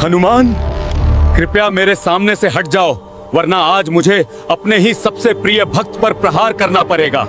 हनुमान, कृपया मेरे सामने से हट जाओ, वरना आज मुझे अपने ही सबसे प्रिय भक्त पर प्रहार करना पड़ेगा।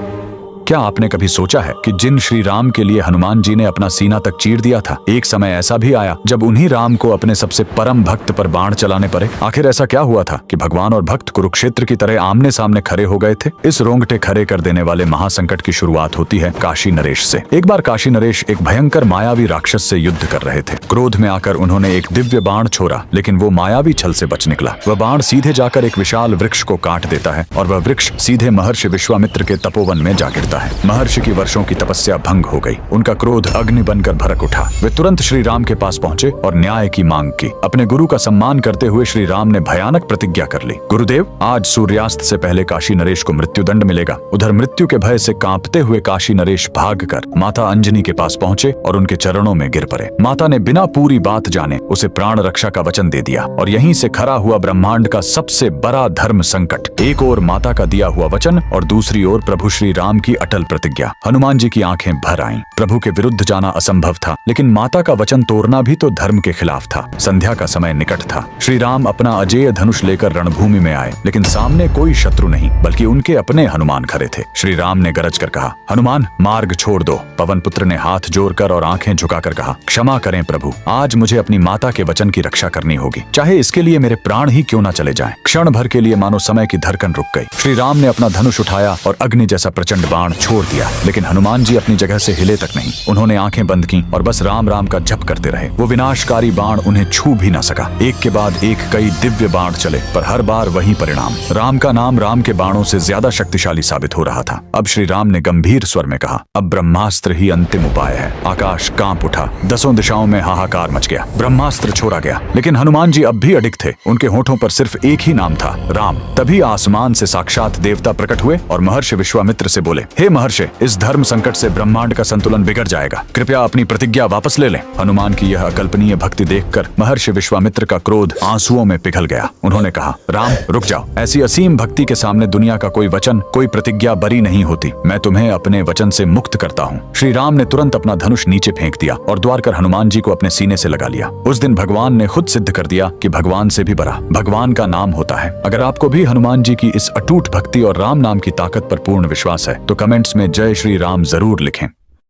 क्या आपने कभी सोचा है कि जिन श्री राम के लिए हनुमान जी ने अपना सीना तक चीर दिया था, एक समय ऐसा भी आया जब उन्हीं राम को अपने सबसे परम भक्त पर बाण चलाने पड़े। आखिर ऐसा क्या हुआ था कि भगवान और भक्त कुरुक्षेत्र की तरह आमने सामने खड़े हो गए थे? इस रोंगटे खड़े कर देने वाले महासंकट की शुरुआत होती है काशी नरेश से। एक बार काशी नरेश एक भयंकर मायावी राक्षस से युद्ध कर रहे थे। क्रोध में आकर उन्होंने एक दिव्य बाण छोड़ा, लेकिन वो मायावी छल से बच निकला। वह बाण सीधे जाकर एक विशाल वृक्ष को काट देता है और वह वृक्ष सीधे महर्षि विश्वामित्र के तपोवन में जा गिरता है। महर्षि की वर्षों की तपस्या भंग हो गई। उनका क्रोध अग्नि बनकर भड़क उठा। वे तुरंत श्री राम के पास पहुंचे और न्याय की मांग की। अपने गुरु का सम्मान करते हुए श्री राम ने भयानक प्रतिज्ञा कर ली, गुरुदेव, आज सूर्यास्त से पहले काशी नरेश को मृत्युदंड मिलेगा। उधर मृत्यु के भय से कांपते हुए काशी नरेश भागकर माता अंजनी के पास पहुंचे और उनके चरणों में गिर पड़े। माता ने बिना पूरी बात जाने उसे प्राण रक्षा का वचन दे दिया और यहीं से खड़ा हुआ ब्रह्मांड का सबसे बड़ा धर्म संकट। एक ओर माता का दिया हुआ वचन और दूसरी ओर प्रभु श्री राम की अटल प्रतिज्ञा। हनुमान जी की आंखें भर आईं। प्रभु के विरुद्ध जाना असंभव था, लेकिन माता का वचन तोड़ना भी तो धर्म के खिलाफ था। संध्या का समय निकट था। श्री राम अपना अजेय धनुष लेकर रणभूमि में आए, लेकिन सामने कोई शत्रु नहीं, बल्कि उनके अपने हनुमान खड़े थे। श्री राम ने गरज कर कहा, हनुमान, मार्ग छोड़ दो। पवन पुत्र ने हाथ जोड़कर और आंखें झुकाकर कहा, क्षमा करें प्रभु, आज मुझे अपनी माता के वचन की रक्षा करनी होगी, चाहे इसके लिए मेरे प्राण ही क्यों न चले जाएं। क्षण भर के लिए मानो समय की धड़कन रुक गई। श्री राम ने अपना धनुष उठाया और अग्नि जैसा प्रचंड बाण छोड़ दिया, लेकिन हनुमान जी अपनी जगह से हिले तक नहीं। उन्होंने आंखें बंद की और बस राम राम का जप करते रहे। वो विनाशकारी बाण उन्हें छू भी न सका। एक के बाद एक कई दिव्य बाण चले, पर हर बार वही परिणाम। राम का नाम राम के बाणों से ज्यादा शक्तिशाली साबित हो रहा था। अब श्री राम ने गंभीर स्वर में कहा, अब ब्रह्मास्त्र ही अंतिम उपाय है। आकाश कांप उठा, दसों दिशाओं में हाहाकार मच गया। ब्रह्मास्त्र छोड़ा गया, लेकिन हनुमान जी अब भी अडिग थे। उनके होठों पर सिर्फ एक ही नाम था, राम। तभी आसमान से साक्षात देवता प्रकट हुए और महर्षि विश्वामित्र से बोले, हे महर्षि, इस धर्म संकट से ब्रह्मांड का संतुलन बिगड़ जाएगा, कृपया अपनी प्रतिज्ञा वापस ले लें। हनुमान की यह अकल्पनीय भक्ति देखकर महर्षि विश्वामित्र का क्रोध आंसुओं में पिघल गया। उन्होंने कहा, राम रुक जाओ, ऐसी असीम भक्ति के सामने दुनिया का कोई वचन, कोई प्रतिज्ञा बरी नहीं होती। मैं तुम्हें अपने वचन से मुक्त करता हूँ। श्री राम ने तुरंत अपना धनुष नीचे फेंक दिया और द्वार कर हनुमान जी को अपने सीने से लगा लिया। उस दिन भगवान ने खुद सिद्ध कर दिया कि भगवान से भी बड़ा भगवान का नाम होता है। अगर आपको भी हनुमान जी की इस अटूट भक्ति और राम नाम की ताकत पर पूर्ण विश्वास है तो कमेंट्स में जय श्री राम जरूर लिखें।